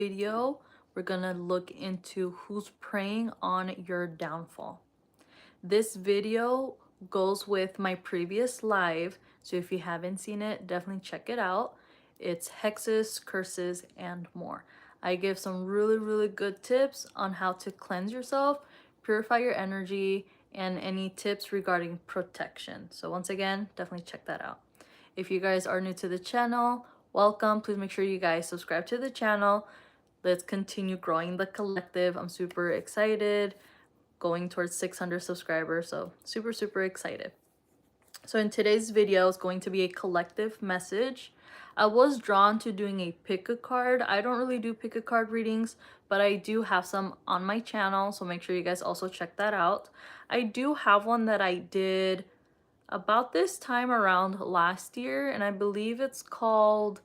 video, we're gonna look into who's preying on your downfall. This video goes with my previous live, so if you haven't seen it, definitely check it out. It's hexes, curses, and more. I give some really good tips on how to cleanse yourself, purify your energy, and any tips regarding protection. So once again, definitely check that out. If you guys are new to the channel, welcome. Please make sure you guys subscribe to the channel. Let's continue growing the collective. I'm super excited, going towards 600 subscribers, so super excited. So in today's video is going to be a collective message. I was drawn to doing a pick a card. I don't really do pick a card readings, but I do have some on my channel, so make sure you guys also check that out. I do have one that I did about this time around last year, and I believe it's called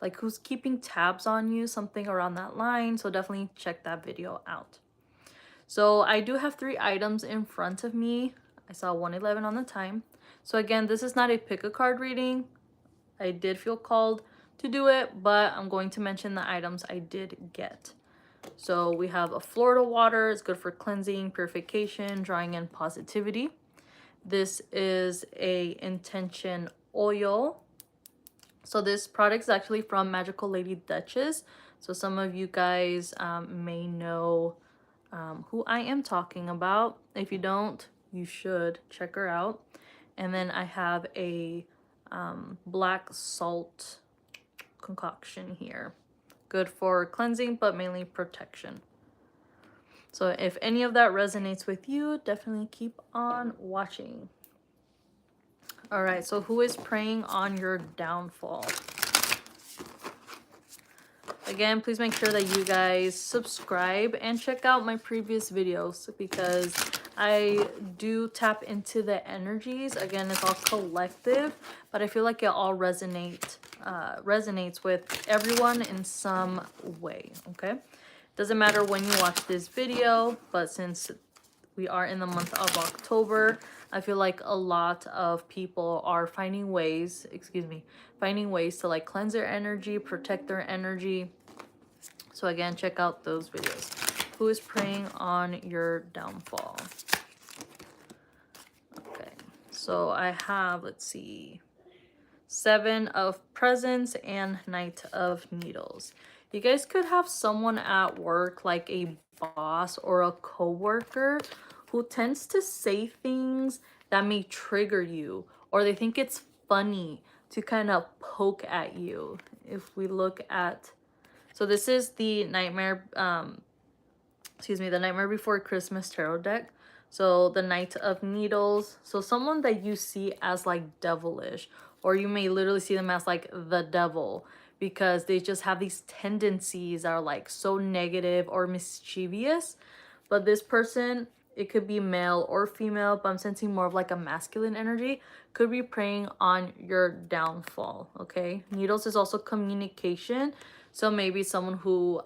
like who's keeping tabs on you, something around that line, so definitely check that video out. So I do have 3 items in front of me. I saw 111 on the time. So again, this is not a pick a card reading. I did feel called to do it, but I'm going to mention the items I did get. So we have a Florida water. It's good for cleansing, purification, drawing in positivity. This is a intention oil. So this product is actually from Magical Lady Duchess. So some of you guys may know who I am talking about. If you don't, you should check her out. And then I have a black salt concoction here. Good for cleansing, but mainly protection. So if any of that resonates with you, definitely keep on watching. All right, so who is preying on your downfall? Again, please make sure that you guys subscribe and check out my previous videos because I do tap into the energies. Again, it's all collective, but I feel like it all resonates with everyone in some way, okay? Doesn't matter when you watch this video, but since we are in the month of October, I feel like a lot of people are finding ways to like cleanse their energy, protect their energy. So again, check out those videos. Who is preying on your downfall? Okay, so I have, let's see, 7 of Presents and Knight of Needles. You guys could have someone at work, like a boss or a coworker, who tends to say things that may trigger you, or they think it's funny to kind of poke at you. If we look at, so this is the Nightmare, the Nightmare Before Christmas tarot deck. So the Knight of Needles. So someone that you see as like devilish, or you may literally see them as like the devil, because they just have these tendencies that are like so negative or mischievous. But this person, it could be male or female, but I'm sensing more of like a masculine energy, could be preying on your downfall, okay? Needles is also communication. So maybe someone who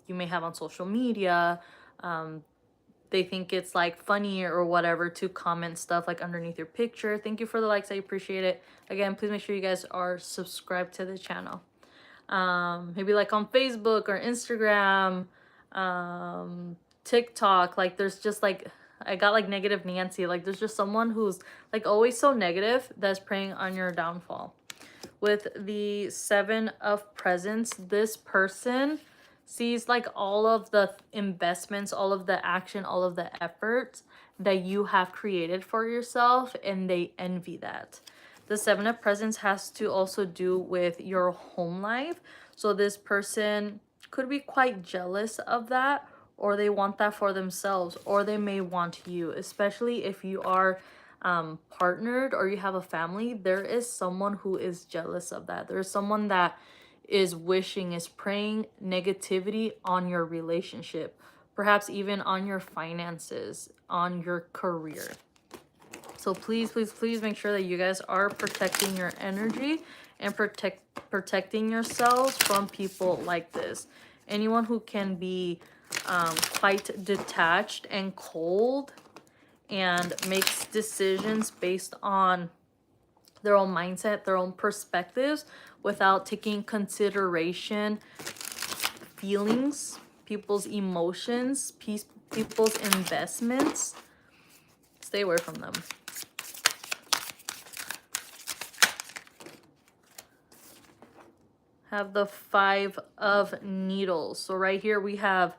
you may have on social media, they think it's like funny or whatever to comment stuff like underneath your picture. Thank you for the likes, I appreciate it. Again, please make sure you guys are subscribed to the channel. Maybe like on Facebook or Instagram, TikTok, like there's just like, I got like negative Nancy, like there's just someone who's like always so negative that's preying on your downfall. With the 7 of Presents, this person sees like all of the investments, all of the action, all of the efforts that you have created for yourself, and they envy that. The 7 of Presents has to also do with your home life. So this person could be quite jealous of that, or they want that for themselves, or they may want you, especially if you are partnered or you have a family. There is someone who is jealous of that. There's someone that is praying negativity on your relationship, perhaps even on your finances, on your career. So please make sure that you guys are protecting your energy and protecting yourselves from people like this. Anyone who can be quite detached and cold and makes decisions based on their own mindset, their own perspectives, without taking consideration feelings, people's emotions, people's investments. Stay away from them. Have the 5 of Needles. So right here we have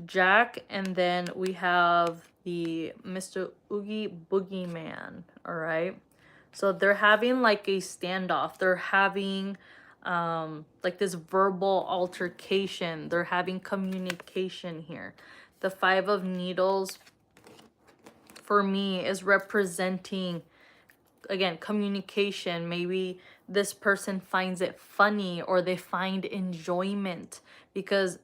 Jack, and then we have the Mr. Oogie Boogie Man. All right. So they're having like a standoff. They're having like this verbal altercation. They're having communication here. The 5 of Needles for me is representing, again, communication. Maybe this person finds it funny or they find enjoyment because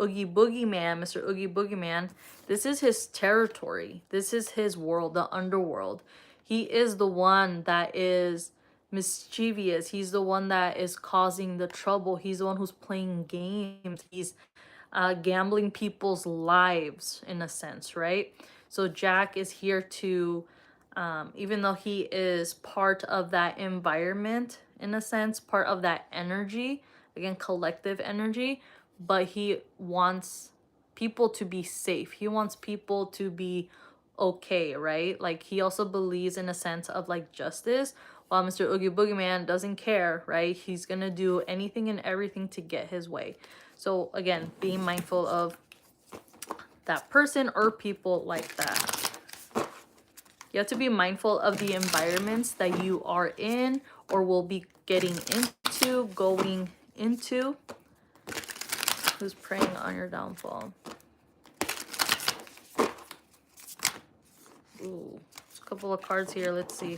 Oogie Boogie Man, Mr. Oogie Boogie Man, this is his territory. This is his world, the underworld. He is the one that is mischievous. He's the one that is causing the trouble. He's the one who's playing games. He's gambling people's lives in a sense, right? So Jack is here to, even though he is part of that environment, in a sense, part of that energy, again, collective energy, but he wants people to be safe. He wants people to be okay, right? Like, he also believes in a sense of like justice, while Mr. Oogie Boogie Man doesn't care, right? He's gonna do anything and everything to get his way. So again, being mindful of that person or people like that. You have to be mindful of the environments that you are in or will be getting into, going into. Who's preying on your downfall? Ooh, there's a couple of cards here. Let's see.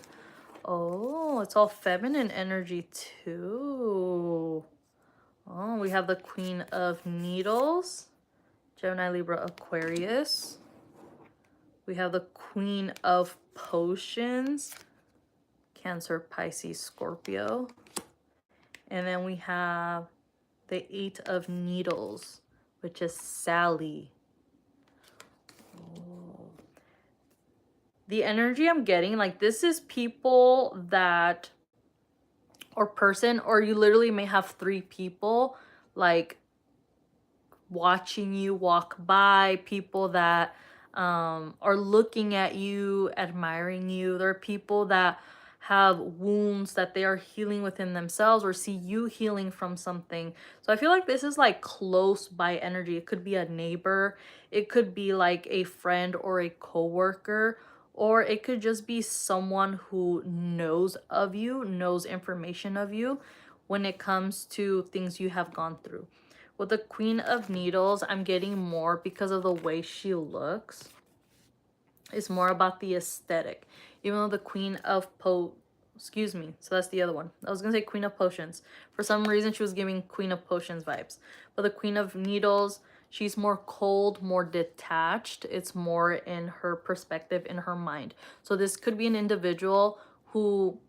Oh, it's all feminine energy too. Oh, we have the Queen of Needles, Gemini, Libra, Aquarius. We have the Queen of Potions, Cancer, Pisces, Scorpio. And then we have the 8 of Needles, which is Sally. Oh. The energy I'm getting, like, this is people that, or person, or you literally may have 3 people, like, watching you walk by, people that are looking at you, admiring you. There are people that have wounds that they are healing within themselves or see you healing from something. So I feel like this is like close by energy. It could be a neighbor, it could be like a friend or a coworker, or it could just be someone who knows of you, knows information of you when it comes to things you have gone through. With the Queen of Needles, I'm getting more because of the way she looks. It's more about the aesthetic. Even though the Queen of excuse me, so that's the other one. I was gonna say Queen of Potions. For some reason, she was giving Queen of Potions vibes. But the Queen of Needles, she's more cold, more detached. It's more in her perspective, in her mind. So this could be an individual who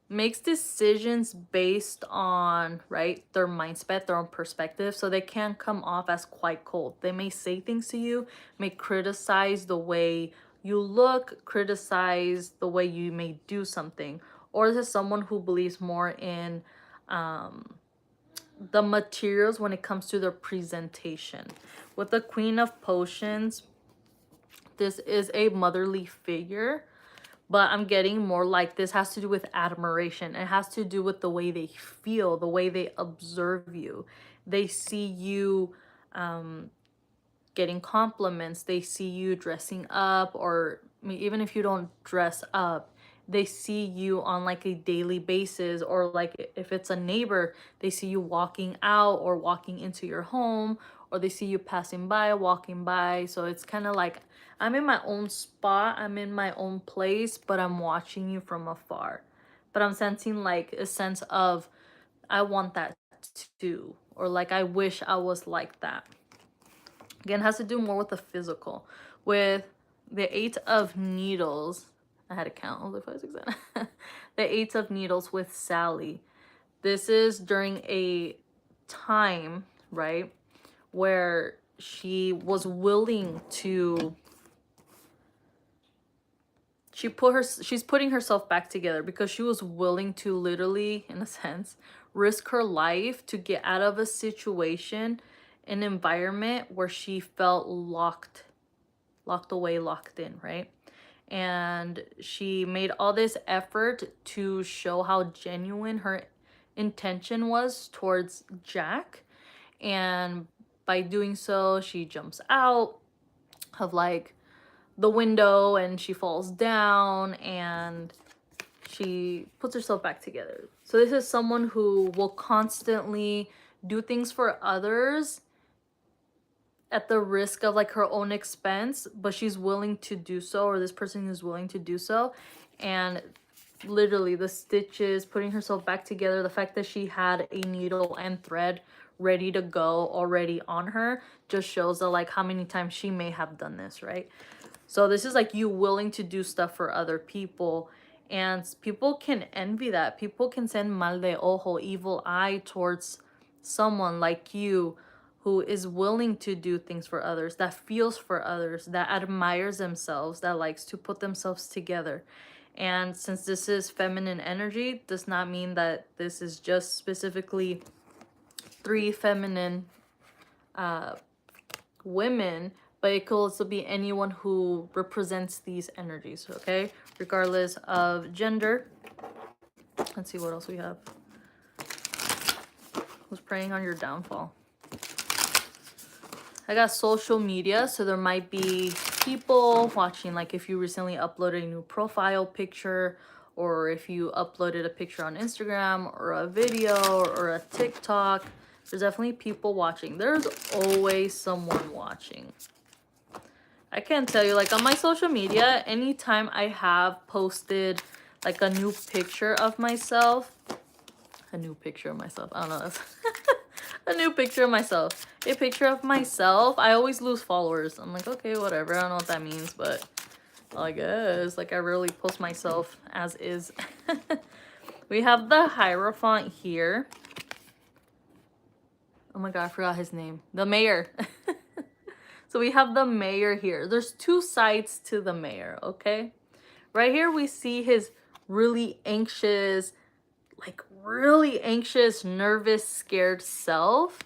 makes decisions based on, right, their mindset, their own perspective. So they can come off as quite cold. They may say things to you, may criticize the way you look, criticize the way you may do something. Or this is someone who believes more in the materials when it comes to their presentation. With the Queen of Potions, this is a motherly figure, but I'm getting more like this has to do with admiration. It has to do with the way they feel, the way they observe you. They see you getting compliments. They see you dressing up, or I mean, even if you don't dress up, they see you on like a daily basis, or like if it's a neighbor, they see you walking out or walking into your home, or they see you passing by, walking by. So it's kind of like I'm in my own spot, I'm in my own place, but I'm watching you from afar. But I'm sensing like a sense of I want that too, or like I wish I was like that. Again, it has to do more with the physical. With the 8 of Needles, I had to count. I was like 5, 6, 7. The 8 of Needles with Sally. This is during a time, right, where she was willing to, she's putting herself back together because she was willing to literally, in a sense, risk her life to get out of a situation an environment where she felt locked away, locked in, right? And she made all this effort to show how genuine her intention was towards Jack. And by doing so, she jumps out of like the window and she falls down and she puts herself back together. So this is someone who will constantly do things for others at the risk of like her own expense, but she's willing to do so, or this person is willing to do so. And literally the stitches, putting herself back together, the fact that she had a needle and thread ready to go already on her just shows that like how many times she may have done this, right? So this is like you willing to do stuff for other people, and people can envy that. People can send mal de ojo, evil eye, towards someone like you who is willing to do things for others, that feels for others, that admires themselves, that likes to put themselves together. And since this is feminine energy, does not mean that this is just specifically 3 feminine women, but it could also be anyone who represents these energies, okay? Regardless of gender. Let's see what else we have. Who's preying on your downfall? I got social media, so there might be people watching, like if you recently uploaded a new profile picture, or if you uploaded a picture on Instagram or a video or a TikTok. There's definitely people watching. There's always someone watching. I can't tell you, like on my social media, anytime I have posted like a new picture of myself, I don't know, a new picture of myself, a picture of myself, I always lose followers. I'm like, okay, whatever, I don't know what that means, but I guess, like I rarely post myself as is. We have the Hierophant here. Oh my god, I forgot his name. The Mayor. So we have the Mayor here. There's 2 sides to the Mayor, okay? Right here we see his really anxious, nervous, scared self.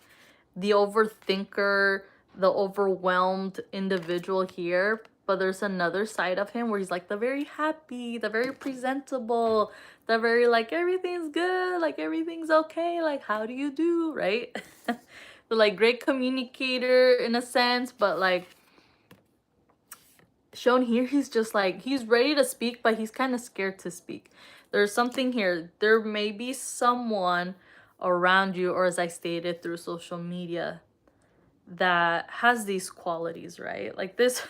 The overthinker, the overwhelmed individual here. But there's another side of him where he's like the very happy, the very presentable, the very like everything's good, like everything's okay, like how do you do, right? The like great communicator in a sense, but like shown here, he's just like, he's ready to speak, but he's kind of scared to speak. There's something here. There may be someone around you, or as I stated, through social media, that has these qualities, right? Like this.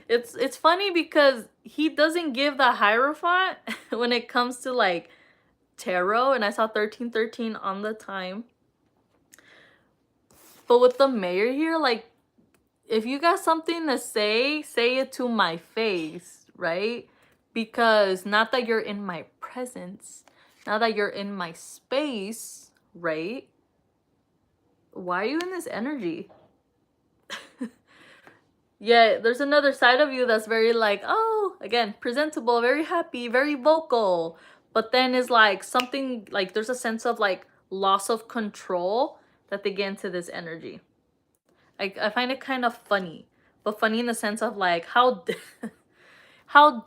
It's funny because he doesn't give the Hierophant when it comes to like tarot, and I saw 1313 on the time. But with the Mayor here, like if you got something to say it to my face, right? Because not that you're in my presence, now that you're in my space, right? Why are you in this energy? Yeah, there's another side of you that's very like, oh, again, presentable, very happy, very vocal. But then is like something like there's a sense of like loss of control that they get into this energy. I find it kind of funny, but funny in the sense of like, how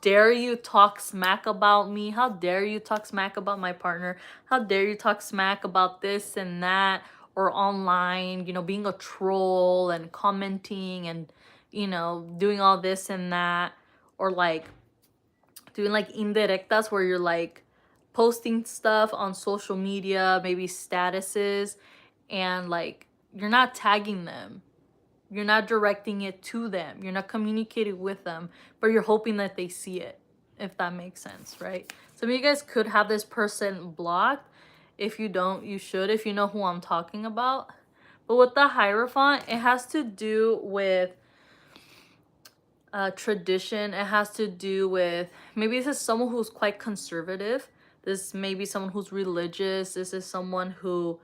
dare you talk smack about me? How dare you talk smack about my partner? How dare you talk smack about this and that, or online, you know, being a troll and commenting and, you know, doing all this and that, or like doing like indirectas where you're like posting stuff on social media, maybe statuses, and like you're not tagging them. You're not directing it to them. You're not communicating with them, but you're hoping that they see it, if that makes sense, right? Some of you guys could have this person blocked. If you don't, you should, if you know who I'm talking about. But with the Hierophant, it has to do with tradition. It has to do with, maybe this is someone who's quite conservative. This may be someone who's religious. This is someone who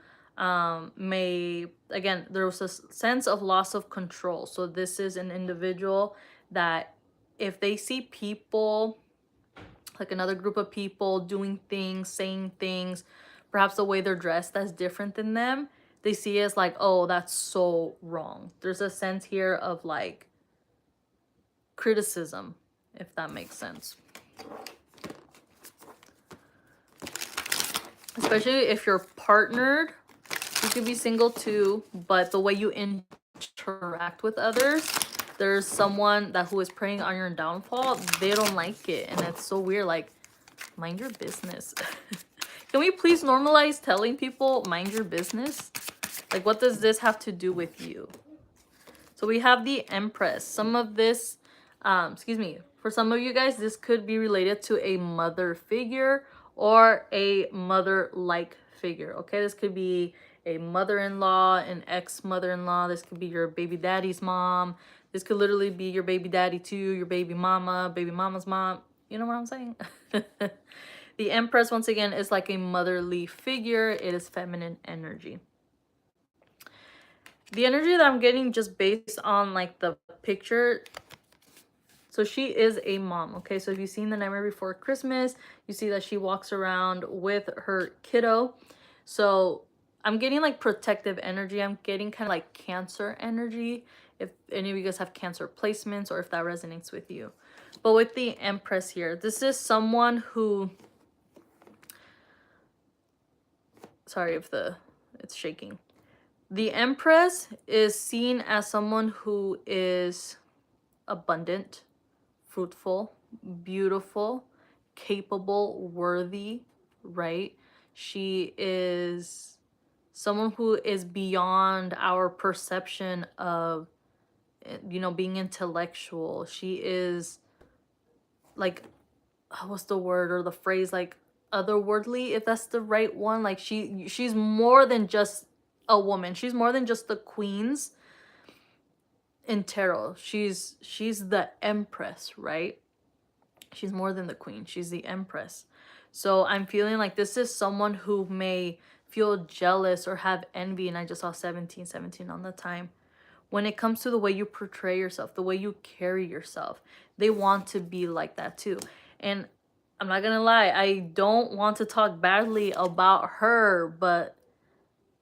may, again, there was a sense of loss of control. So this is an individual that if they see people, like another group of people doing things, saying things, perhaps the way they're dressed that's different than them, they see it as like, oh, that's so wrong. There's a sense here of like criticism, if that makes sense. Especially if you're partnered, you could be single too, but the way you interact with others, there's someone that who is preying on your downfall. They don't like it, and it's so weird. Like, mind your business. Can we please normalize telling people mind your business? Like, what does this have to do with you? So we have the Empress. Some of this, excuse me, for some of you guys, this could be related to a mother figure or a mother-like figure, okay? This could be a mother-in-law, an ex-mother-in-law. This could be your baby daddy's mom. This could literally be your baby daddy too, your baby mama's mom. You know what I'm saying? The Empress, once again, is like a motherly figure. It is feminine energy. The energy that I'm getting just based on like the picture, so she is a mom, okay? So if you've seen The Nightmare Before Christmas, you see that she walks around with her kiddo. So I'm getting like protective energy. I'm getting kind of like Cancer energy, if any of you guys have Cancer placements or if that resonates with you. But with the Empress here, this is someone who, sorry if it's shaking. The Empress is seen as someone who is abundant, fruitful, beautiful, capable, worthy, right? She is someone who is beyond our perception of, you know, being intellectual. She is like, what's the word or the phrase, like otherworldly, if that's the right one. Like she's more than just a woman. She's more than just the queens in tarot. She's the Empress, right? She's more than the queen. She's the Empress. So I'm feeling like this is someone who may feel jealous or have envy. And I just saw 17 on the time. When it comes to the way you portray yourself, the way you carry yourself, they want to be like that too. And I'm not gonna lie, I don't want to talk badly about her, but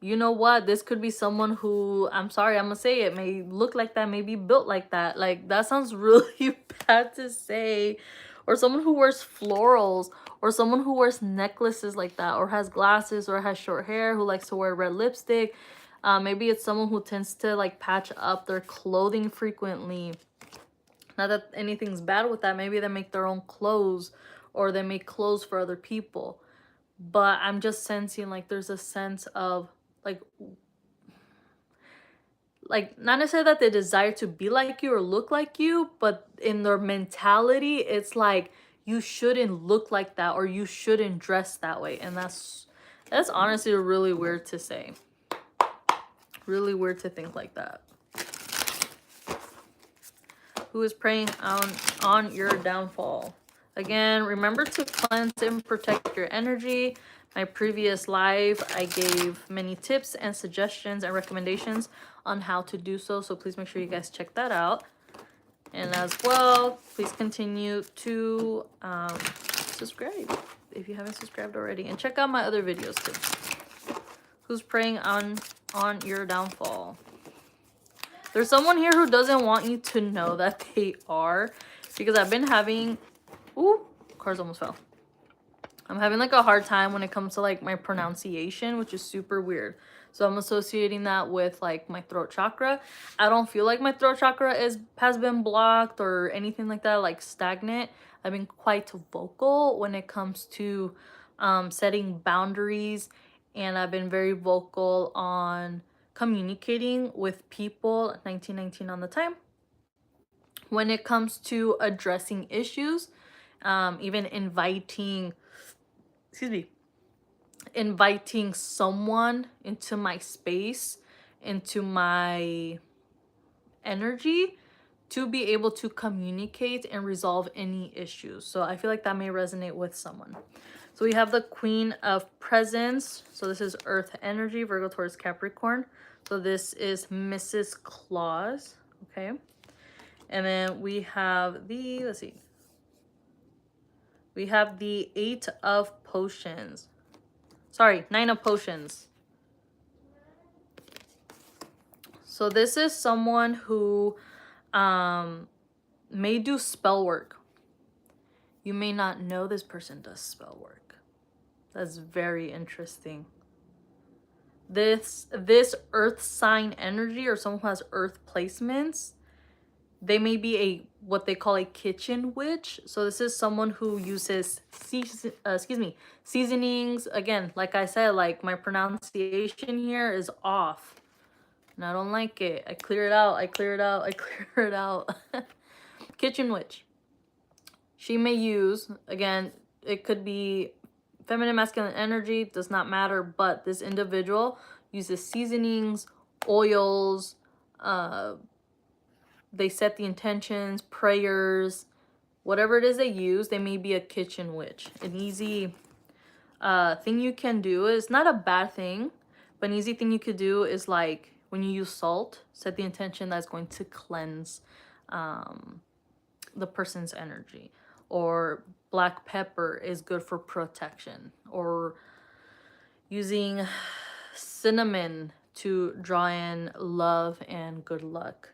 you know what? This could be someone who, I'm sorry, I'm gonna say it, may look like that, may be built like that. Like, that sounds really bad to say. Or someone who wears florals, or someone who wears necklaces like that, or has glasses, or has short hair, who likes to wear red lipstick. Maybe it's someone who tends to like patch up their clothing frequently. Not that anything's bad with that. Maybe they make their own clothes, or they make clothes for other people. But I'm just sensing like there's a sense of like not necessarily that they desire to be like you or look like you, but in their mentality, it's like you shouldn't look like that or you shouldn't dress that way. And that's honestly really weird to say. Really weird to think like that. Who is preying on your downfall? Again, remember to cleanse and protect your energy. My previous live, I gave many tips and suggestions and recommendations on how to do so. So please make sure you guys check that out. And as well, please continue to subscribe if you haven't subscribed already. And check out my other videos too. Who's preying on your downfall? There's someone here who doesn't want you to know that they are. Because I've been having... Ooh, cards almost fell. I'm having like a hard time when it comes to like my pronunciation, which is super weird. So I'm associating that with like my throat chakra. I don't feel like my throat chakra has been blocked or anything like that, like stagnant. I've been quite vocal when it comes to setting boundaries, and I've been very vocal on communicating with people. 1919 on the time. When it comes to addressing issues, even inviting someone into my space, into my energy, to be able to communicate and resolve any issues. So I feel like that may resonate with someone. So we have the Queen of Presents. So this is Earth energy, Virgo, Taurus, Capricorn. So this is Mrs. Claus, okay? And then we have the, let's see. We have the 8 of Potions. Sorry, 9 of Potions. So this is someone who may do spell work. You may not know this person does spell work. That's very interesting. This earth sign energy, or someone who has earth placements, they may be a what they call a kitchen witch. So this is someone who uses seasonings. Again, like I said, like my pronunciation here is off and I don't like it. I clear it out, I clear it out, I clear it out. Kitchen witch. She may use, again, it could be feminine, masculine energy, does not matter, but this individual uses seasonings, oils, they set the intentions, prayers, whatever it is they use. They may be a kitchen witch. An easy thing you can do is not a bad thing, but an easy thing you could do is like when you use salt, set the intention that's going to cleanse the person's energy. Or black pepper is good for protection. Or using cinnamon to draw in love and good luck.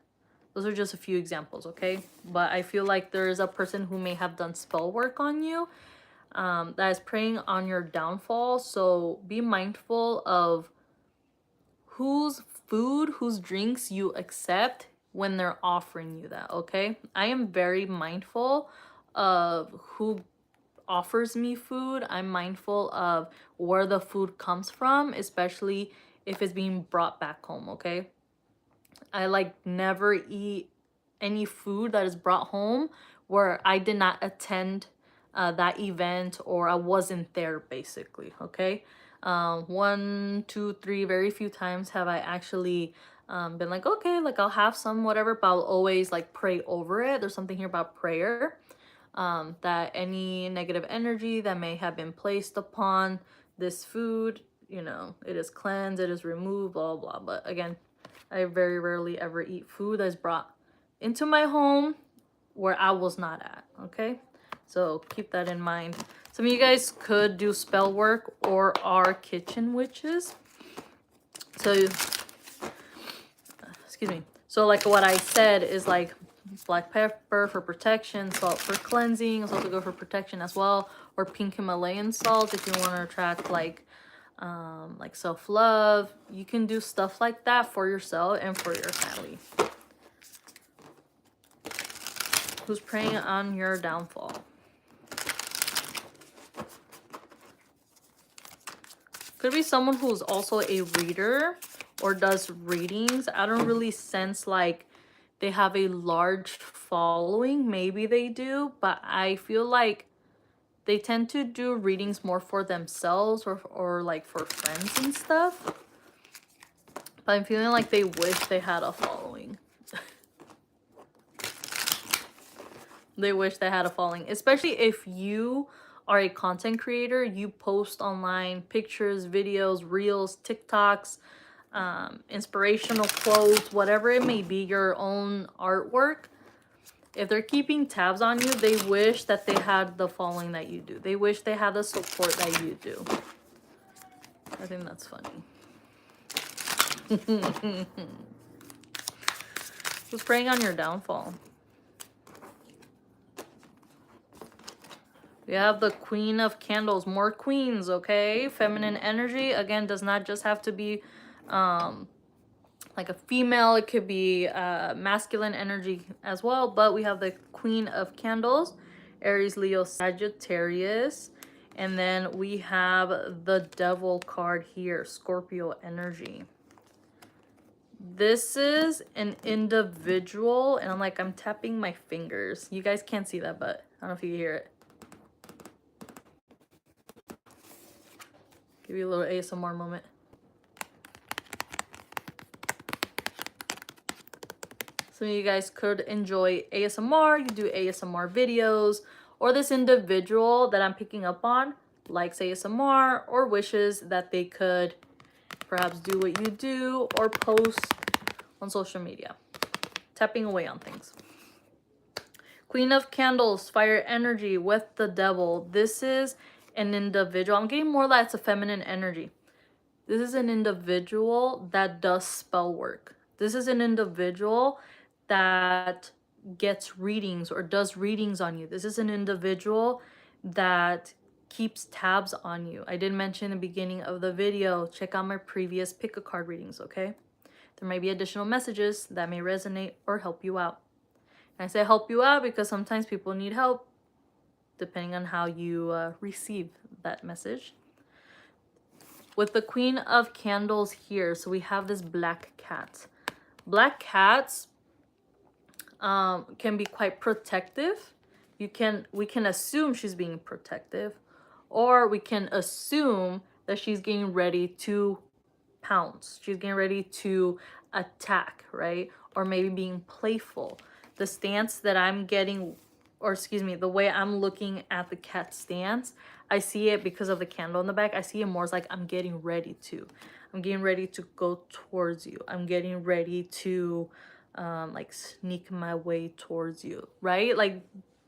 Those are just a few examples, okay? But I feel like there is a person who may have done spell work on you that is preying on your downfall. So be mindful of whose food, whose drinks you accept when they're offering you that, okay? I am very mindful of who offers me food. I'm mindful of where the food comes from, especially if it's being brought back home, okay? I like never eat any food that is brought home where I did not attend that event or I wasn't there, basically, okay? 1, 2, 3, very few times have I actually been like, okay, like I'll have some, whatever, but I'll always like pray over it. There's something here about prayer, that any negative energy that may have been placed upon this food, you know, it is cleansed, it is removed, blah, blah. But again, I very rarely ever eat food that's brought into my home where I was not at, okay? So keep that in mind. Some of you guys could do spell work or are kitchen witches. So, excuse me. So like what I said is like black pepper for protection, salt for cleansing. It's also good for protection as well. Or pink Himalayan salt if you want to attract like self-love. You can do stuff like that for yourself and for your family. Who's preying on your downfall? Could be someone who's also a reader or does readings. I don't really sense like they have a large following. Maybe they do, but I feel like they tend to do readings more for themselves or like for friends and stuff. But I'm feeling like they wish they had a following. They wish they had a following, especially if you are a content creator. You post online pictures, videos, reels, TikToks, inspirational quotes, whatever it may be, your own artwork. If they're keeping tabs on you, they wish that they had the following that you do. They wish they had the support that you do. I think that's funny. Who's preying on your downfall? We have the Queen of Candles. More queens, okay? Feminine energy, again, does not just have to be like a female. It could be masculine energy as well. But we have the Queen of Candles. Aries, Leo, Sagittarius. And then we have the Devil card here. Scorpio energy. This is an individual. And I'm tapping my fingers. You guys can't see that, but I don't know if you can hear it. Give you a little ASMR moment. Some of you guys could enjoy ASMR. You do ASMR videos. Or this individual that I'm picking up on likes ASMR or wishes that they could perhaps do what you do or post on social media. Tapping away on things. Queen of Candles, fire energy with the Devil. This is an individual. I'm getting more that it's a feminine energy. This is an individual that does spell work. This is an individual that gets readings or does readings on you. This is an individual that keeps tabs on you. I did mention in the beginning of the video, check out my previous pick a card readings, okay? There may be additional messages that may resonate or help you out. And I say help you out because sometimes people need help depending on how you receive that message. With the Queen of Candles here, so we have this black cat. Black cats can be quite protective. We can assume she's being protective, or we can assume that she's getting ready to pounce. She's getting ready to attack, right? Or maybe being playful. The stance that I'm getting, or excuse me, the way I'm looking at the cat stance, I see it because of the candle in the back. I see it more as like I'm getting ready to. I'm getting ready to go towards you. I'm getting ready to like sneak my way towards you, right? Like,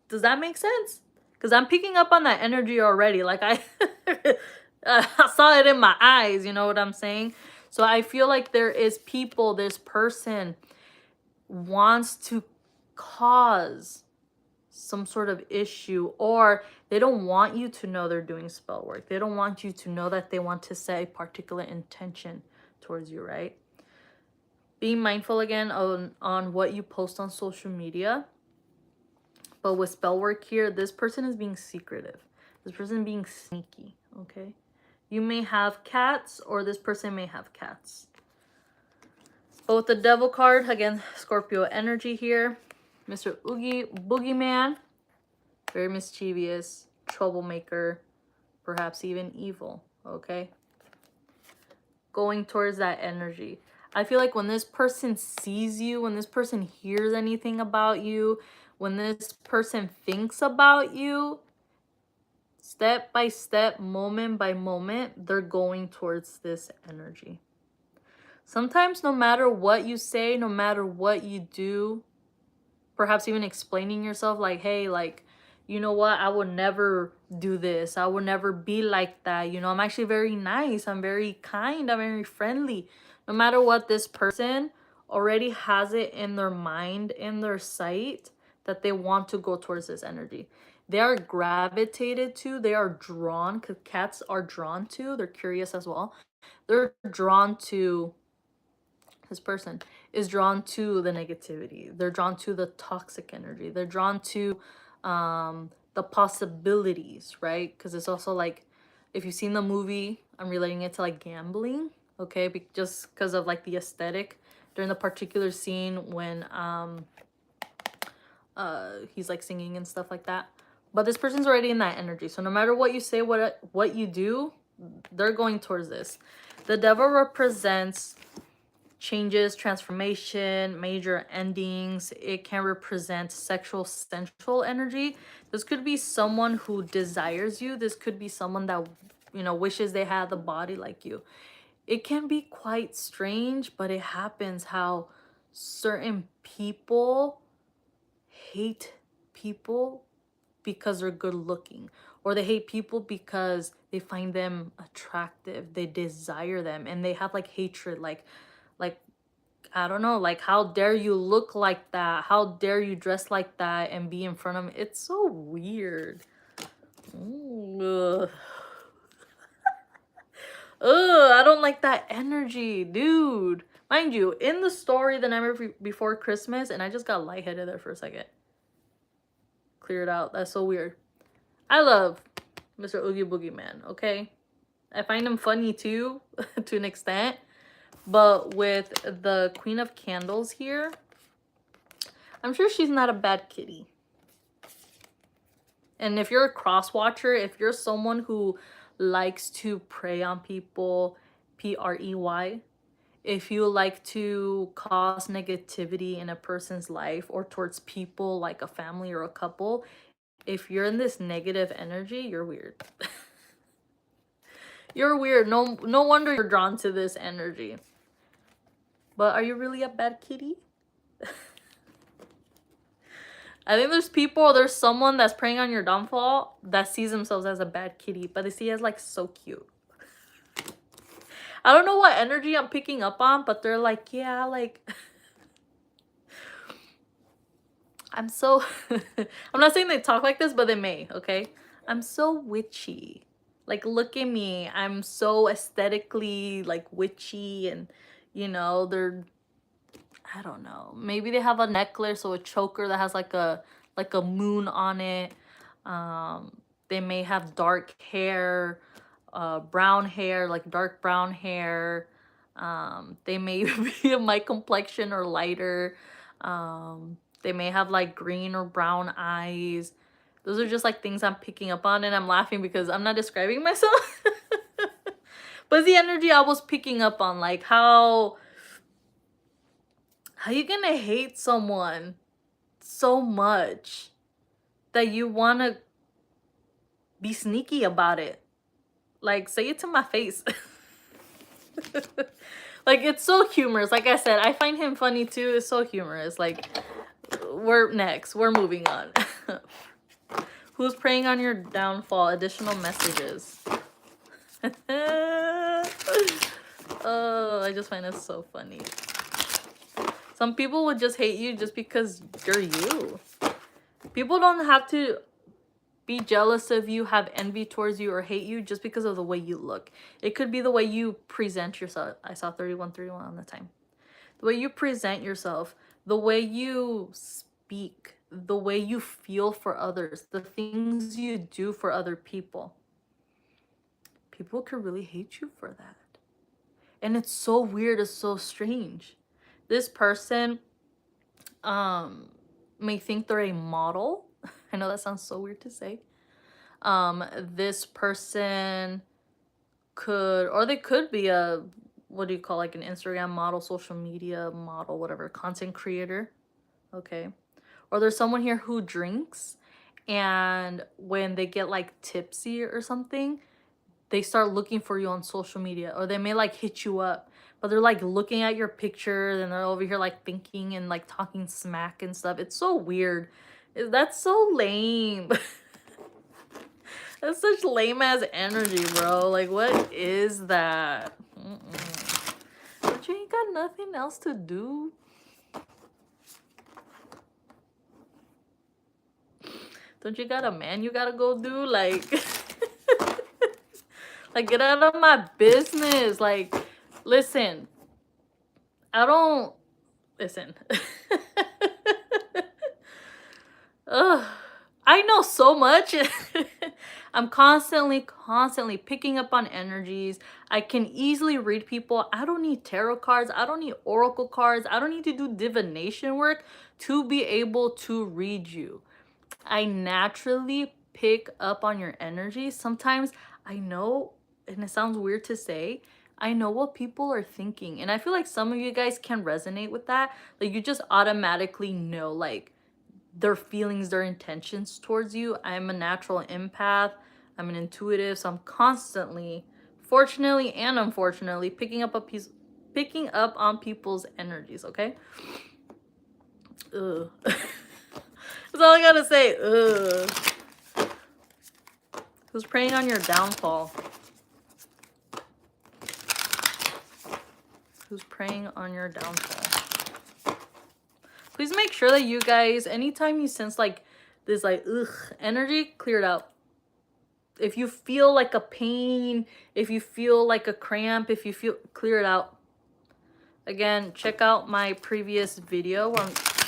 does that make sense? Because I'm picking up on that energy already. Like I I saw it in my eyes, you know what I'm saying? So I feel like there is people, this person wants to cause some sort of issue, or they don't want you to know they're doing spell work. They don't want you to know that they want to set a particular intention towards you, right? Being mindful again on what you post on social media. But with spell work here, this person is being secretive. This person being sneaky, okay? You may have cats, or this person may have cats. But with the Devil card, again, Scorpio energy here. Mr. Oogie Boogeyman, very mischievous, troublemaker, perhaps even evil, okay? Going towards that energy. I feel like when this person sees you, when this person hears anything about you, when this person thinks about you, step by step, moment by moment, they're going towards this energy. Sometimes no matter what you say, no matter what you do, perhaps even explaining yourself like, hey, like, you know what, I would never do this. I would never be like that. You know, I'm actually very nice. I'm very kind. I'm very friendly. No matter what, this person already has it in their mind, in their sight, that they want to go towards this energy. They are gravitated to, they are drawn, because cats are drawn to, they're curious as well. They're drawn to, this person is drawn to the negativity. They're drawn to the toxic energy. They're drawn to the possibilities, right? Because it's also like, if you've seen the movie, I'm relating it to like gambling, okay? Just because of like the aesthetic during the particular scene when he's like singing and stuff like that. But this person's already in that energy. So no matter what you say, what you do, they're going towards this. The Devil represents changes, transformation, major endings. It can represent sexual sensual energy. This could be someone who desires you. This could be someone that, you know, wishes they had the body like you. It can be quite strange, but it happens how certain people hate people because they're good looking, or they hate people because they find them attractive, they desire them, and they have like hatred, like I don't know, like, how dare you look like that? How dare you dress like that and be in front of me? It's so weird. Ugh. Ugh, I don't like that energy, dude. Mind you, in the story the night before Christmas, and I just got lightheaded there for a second. Clear it out. That's so weird. I love Mr. Oogie Boogie Man, okay? I find him funny too, to an extent. But with the Queen of Candles here, I'm sure she's not a bad kitty. And if you're a cross watcher, if you're someone who likes to prey on people, P-R-E-Y, if you like to cause negativity in a person's life or towards people like a family or a couple, if you're in this negative energy, you're weird. You're weird. No wonder you're drawn to this energy. But are you really a bad kitty? I think there's someone that's preying on your downfall that sees themselves as a bad kitty, but they see it as like so cute. I don't know what energy I'm picking up on, but they're like, yeah, like I'm so I'm not saying they talk like this, but they may, okay? I'm so witchy. Like look at me. I'm so aesthetically like witchy, and they're, I don't know. Maybe they have a necklace or a choker that has like a moon on it. They may have dark hair, brown hair, like dark brown hair. They may be my complexion or lighter. They may have like green or brown eyes. Those are just like things I'm picking up on, and I'm laughing because I'm not describing myself. But it's the energy I was picking up on, like how you gonna hate someone so much that you wanna be sneaky about it? Like, say it to my face. Like, it's so humorous. Like I said, I find him funny too. It's so humorous. Like, we're moving on. Who's preying on your downfall? Additional messages. Oh, I just find it so funny. Some people would just hate you just because you're you. People don't have to be jealous of you, have envy towards you, or hate you just because of the way you look. It could be the way you present yourself. I saw 3131 on the time. The way you present yourself, the way you speak, the way you feel for others, the things you do for other people. People could really hate you for that. And it's so weird, it's so strange. This person may think they're a model. I know that sounds so weird to say. This person could, or they could be a, what do you call, like an Instagram model, social media model, whatever, content creator. Okay. Or there's someone here who drinks, and when they get like tipsy or something, they start looking for you on social media, or they may like hit you up, but they're like looking at your pictures and they're over here like thinking and like talking smack and stuff. It's so weird. That's so lame. That's such lame ass energy, bro. Like, what is that? But you ain't got nothing else to do. Don't you got a man you gotta go do? Like, like, get out of my business. Like, listen. I don't... Listen. Ugh. I know so much. I'm constantly picking up on energies. I can easily read people. I don't need tarot cards. I don't need oracle cards. I don't need to do divination work to be able to read you. I naturally pick up on your energy. Sometimes I know, and it sounds weird to say, I know what people are thinking. And I feel like some of you guys can resonate with that. Like, you just automatically know, like, their feelings, their intentions towards you. I'm a natural empath. I'm an intuitive. So I'm constantly, fortunately and unfortunately, picking up on people's energies, okay? Ugh. That's all I gotta say. Ugh. Who's preying on your downfall? Who's preying on your downfall? Please make sure that you guys, anytime you sense like this like ugh energy, clear it out. If you feel like a pain, if you feel like a cramp, if you feel, clear it out. Again, check out my previous video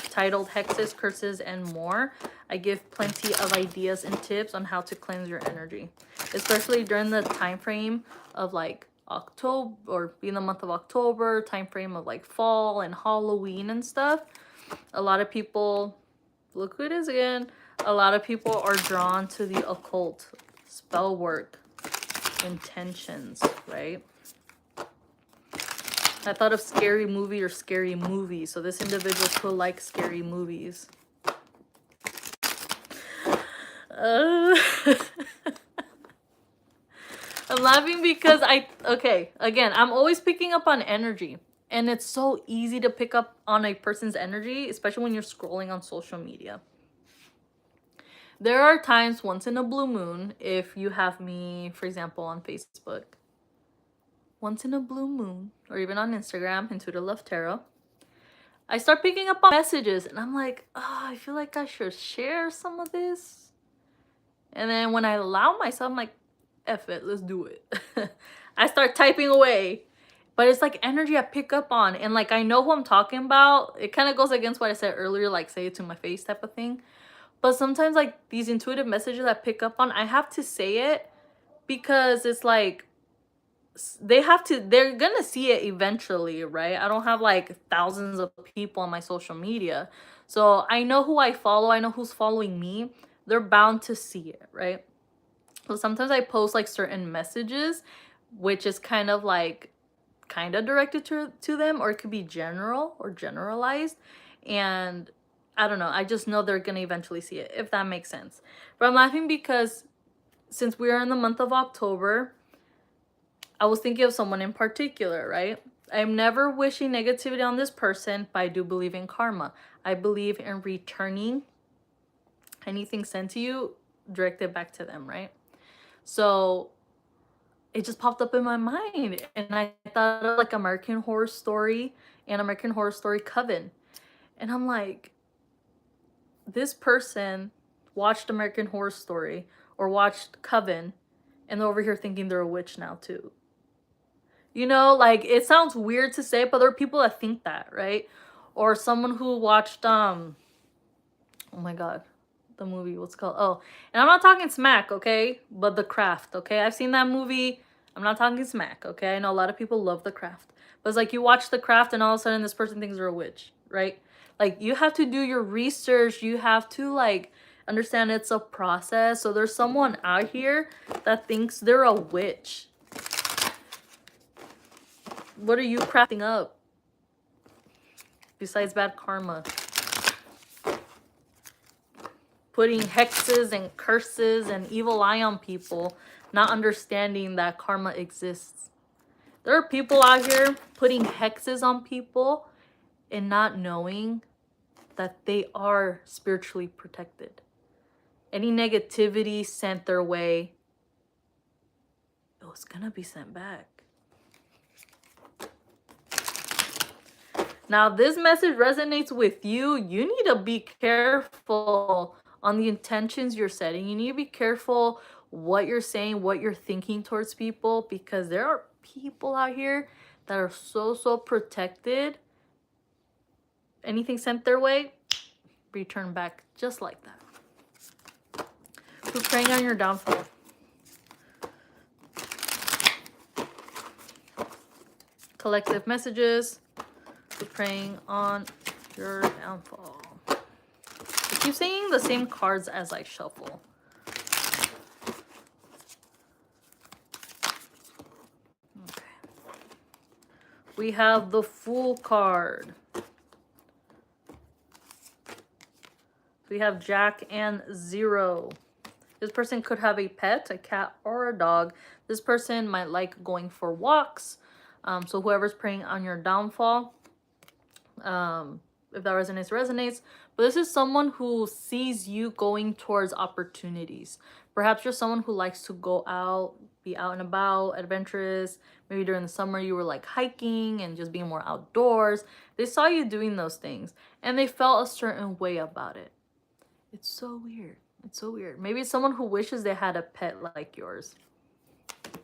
titled Hexes, Curses, and More. I give plenty of ideas and tips on how to cleanse your energy, especially during the time frame of like October, or in the month of October, time frame of like fall and Halloween and stuff. A lot of people, look who it is again, a lot of people are drawn to the occult, spell work, intentions, right? I thought of scary movie or scary movies, so this individual could like scary movies. I'm laughing because okay, again, I'm always picking up on energy. And it's so easy to pick up on a person's energy, especially when you're scrolling on social media. There are times, once in a blue moon, if you have me, for example, on Facebook, once in a blue moon, or even on Instagram, Intuitive Love Tarot, I start picking up on messages and I'm like, oh, I feel like I should share some of this. And then when I allow myself, I'm like, F it, let's do it. I start typing away. But it's like energy I pick up on. And like, I know who I'm talking about. It kind of goes against what I said earlier, like say it to my face type of thing. But sometimes like these intuitive messages I pick up on, I have to say it because it's like, they're gonna see it eventually, right? I don't have like thousands of people on my social media. So I know who I follow, I know who's following me. They're bound to see it, right? So sometimes I post like certain messages, which is kind of like directed to them, or it could be general or generalized. And I don't know, I just know they're gonna eventually see it, if that makes sense. But I'm laughing because since we are in the month of October, I was thinking of someone in particular, right? I'm never wishing negativity on this person, but I do believe in karma. I believe in returning anything sent to you, directed back to them, right? So it just popped up in my mind, and I thought of like American Horror Story and American Horror Story Coven. And I'm like, this person watched American Horror Story or watched Coven, and they're over here thinking they're a witch now too. You know, like, it sounds weird to say, but there are people that think that, right? Or someone who watched, oh my God, the movie, what's it called? Oh, and I'm not talking smack, okay? But The Craft, okay? I've seen that movie. I'm not talking smack, okay? I know a lot of people love The Craft. But it's like you watch The Craft and all of a sudden this person thinks they're a witch, right? Like, you have to do your research. You have to, like, understand it's a process. So there's someone out here that thinks they're a witch. What are you crafting up besides bad karma? Putting hexes and curses and evil eye on people, not understanding that karma exists. There are people out here putting hexes on people and not knowing that they are spiritually protected. Any negativity sent their way, it's gonna be sent back. Now, this message resonates with you. You need to be careful on the intentions you're setting. You need to be careful what you're saying, what you're thinking towards people, because there are people out here that are so protected. Anything sent their way, return back just like that. Who's preying on your downfall? Collective messages. Who's preying on your downfall? I keep saying the same cards as I shuffle. Okay. We have the Fool card. We have Jack and Zero. This person could have a pet, a cat or a dog. This person might like going for walks. So whoever's preying on your downfall, if that resonates, resonates. But this is someone who sees you going towards opportunities. Perhaps you're someone who likes to go out, be out and about, adventurous. Maybe during the summer you were like hiking and just being more outdoors. They saw you doing those things and they felt a certain way about it. It's so weird. It's so weird. Maybe it's someone who wishes they had a pet like yours.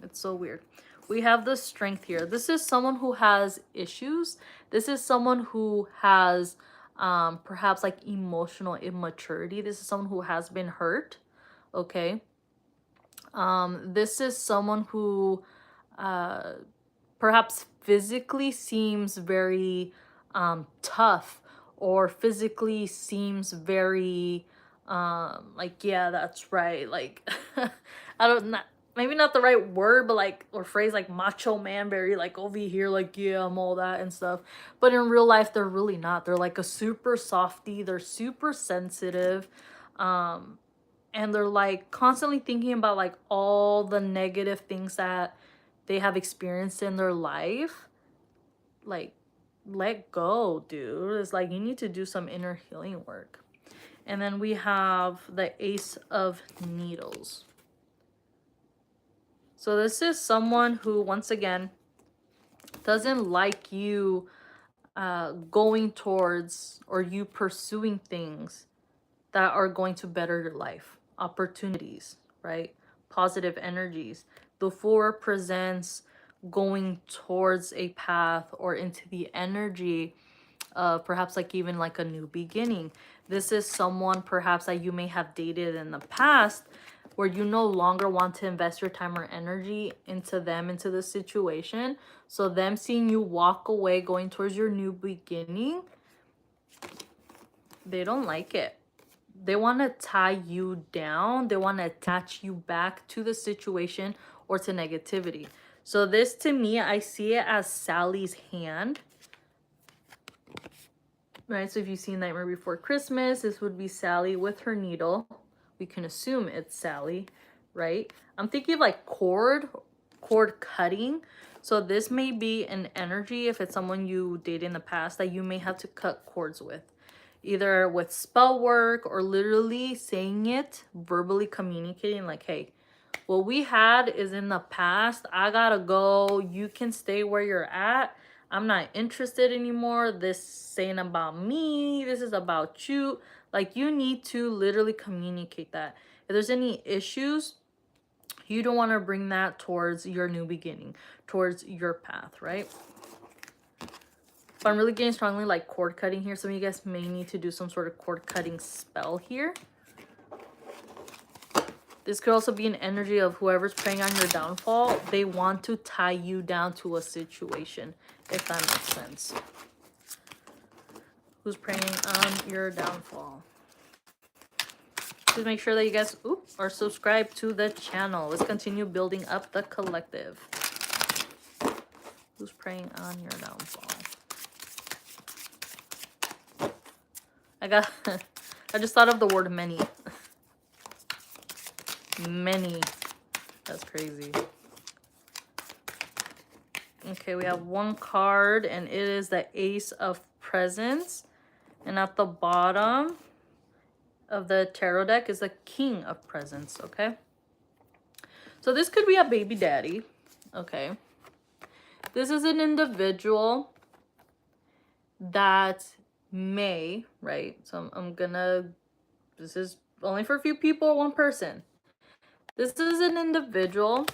It's so weird. We have the Strength here. This is someone who has issues. This is someone who has perhaps like emotional immaturity. This is someone who has been hurt. Okay. This is someone who perhaps physically seems very tough, or physically seems very like, yeah, that's right, like I don't know, maybe not the right word, but like, or phrase, like macho man, very like over here, like, yeah, I'm all that and stuff. But in real life, they're really not. They're like a super softie. They're super sensitive. And they're like constantly thinking about like all the negative things that they have experienced in their life. Like, let go, dude. It's like you need to do some inner healing work. And then we have the Ace of Needles. So this is someone who, once again, doesn't like you going towards or you pursuing things that are going to better your life, opportunities, right? Positive energies. The Fool represents going towards a path or into the energy of perhaps like even like a new beginning. This is someone perhaps that you may have dated in the past where you no longer want to invest your time or energy into them, into the situation. So them seeing you walk away going towards your new beginning, they don't like it. They want to tie you down. They want to attach you back to the situation or to negativity. So this, to me, I see it as Sally's hand. Right, so if you've seen Nightmare Before Christmas, this would be Sally with her needle. We can assume it's Sally, right? I'm thinking of like cord cutting. So this may be an energy, if it's someone you dated in the past, that you may have to cut cords with. Either with spell work or literally saying it, verbally communicating like, hey, what we had is in the past. I gotta go. You can stay where you're at. I'm not interested anymore. This ain't about me. This is about you. Like, you need to literally communicate that. If there's any issues, you don't want to bring that towards your new beginning, towards your path, right? But I'm really getting strongly like cord cutting here. Some of you guys may need to do some sort of cord cutting spell here. This could also be an energy of whoever's preying on your downfall. They want to tie you down to a situation, if that makes sense. Who's preying on your downfall? Please make sure that you guys are subscribed to the channel. Let's continue building up the collective. Who's preying on your downfall? I just thought of the word many. Many. That's crazy. Okay, we have one card, and it is the Ace of Presents. And at the bottom of the tarot deck is the King of Presents, okay? So this could be a baby daddy, okay? This is an individual that may, right? So this is only for a few people, one person. This is an individual,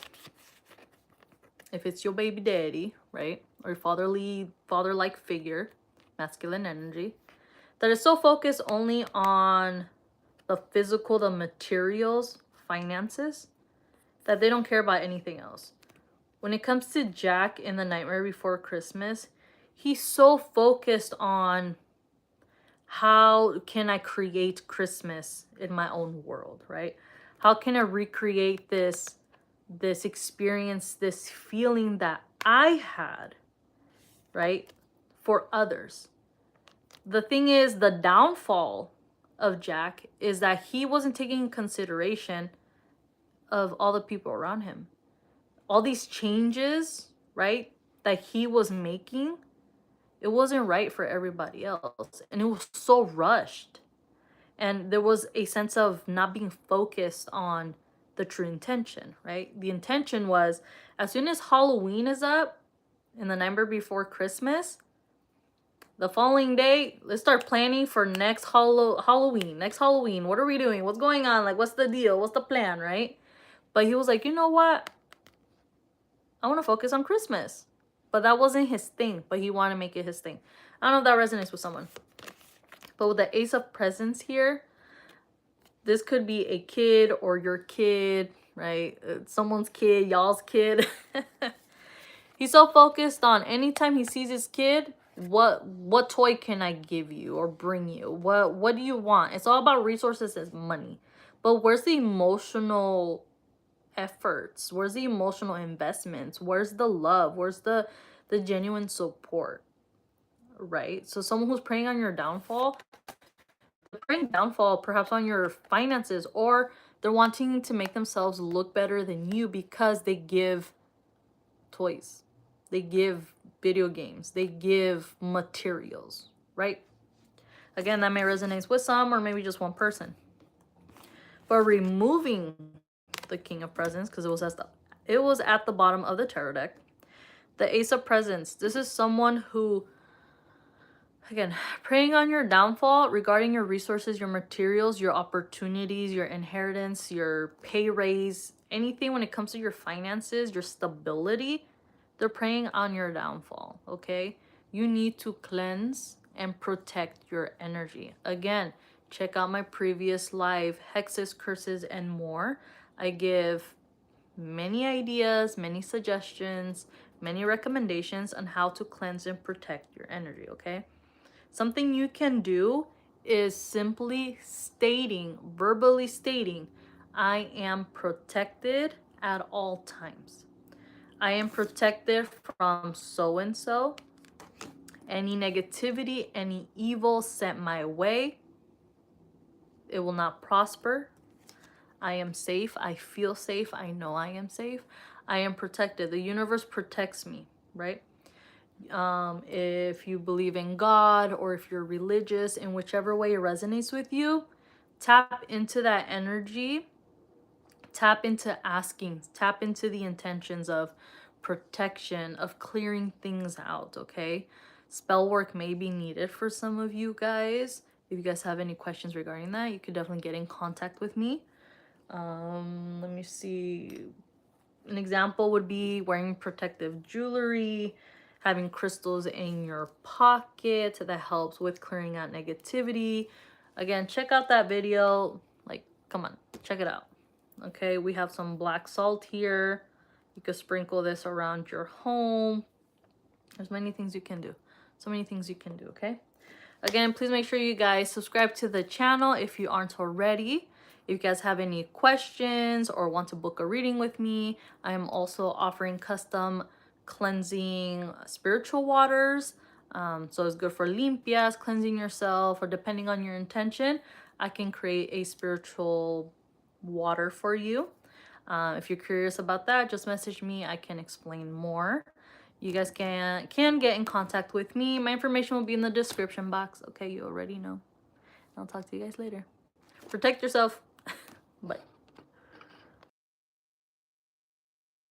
if it's your baby daddy, right? Or father-like figure, masculine energy, that is so focused only on the physical, the materials, finances, that they don't care about anything else. When it comes to Jack in The Nightmare Before Christmas, he's so focused on how can I create Christmas in my own world, right? How can I recreate this experience, this feeling that I had, right, for others? The thing is, the downfall of Jack is that he wasn't taking consideration of all the people around him. All these changes, right, that he was making, it wasn't right for everybody else. And it was so rushed. And there was a sense of not being focused on the true intention, right? The intention was, as soon as Halloween is up, in the Nightmare Before Christmas, the following day, let's start planning for next Halloween. Next Halloween, what are we doing? What's going on? Like, what's the deal? What's the plan, right? But he was like, you know what? I want to focus on Christmas. But that wasn't his thing, but he wanted to make it his thing. I don't know if that resonates with someone. But with the Ace of Presents here, this could be a kid or your kid, right? Someone's kid, y'all's kid. He's so focused on anytime he sees his kid, what toy can I give you or bring you? What do you want? It's all about resources and money. But where's the emotional efforts? Where's the emotional investments? Where's the love? Where's the genuine support? Right? So someone who's preying on your downfall, they're preying downfall perhaps on your finances, or they're wanting to make themselves look better than you because they give toys, they give video games, they give materials, right? Again, that may resonate with some or maybe just one person. But removing the King of Presents, because it was at the bottom of the tarot deck, The Ace of Presents. This is someone who, again, preying on your downfall regarding your resources, your materials, your opportunities, your inheritance, your pay raise, anything when it comes to your finances, your stability, they're preying on your downfall, okay? You need to cleanse and protect your energy. Again, check out my previous live, hexes, curses, and more. I give many ideas, many suggestions, many recommendations on how to cleanse and protect your energy, okay? Something you can do is simply stating, verbally stating, I am protected at all times. I am protected from so and so. Any negativity, any evil sent my way, it will not prosper. I am safe. I feel safe. I know I am safe. I am protected. The universe protects me, right? If you believe in God or if you're religious, in whichever way it resonates with you, tap into that energy, tap into asking, tap into the intentions of protection, of clearing things out, okay? Spell work may be needed for some of you guys. If you guys have any questions regarding that, you could definitely get in contact with me. Let me see. An example would be wearing protective jewelry, having crystals in your pocket that helps with clearing out negativity. Again, check out that video. Like, come on, check it out. Okay, we have some black salt here. You could sprinkle this around your home. There's many things you can do. So many things you can do, okay? Again, please make sure you guys subscribe to the channel if you aren't already. If you guys have any questions or want to book a reading with me, I am also offering custom cleansing spiritual waters. So it's good for limpias, cleansing yourself, or depending on your intention, I can create a spiritual water for you. If you're curious about that, just message me. I can explain more. You guys can get in contact with me. My information will be in the description box. Okay, you already know. I'll talk to you guys later. Protect yourself. Bye.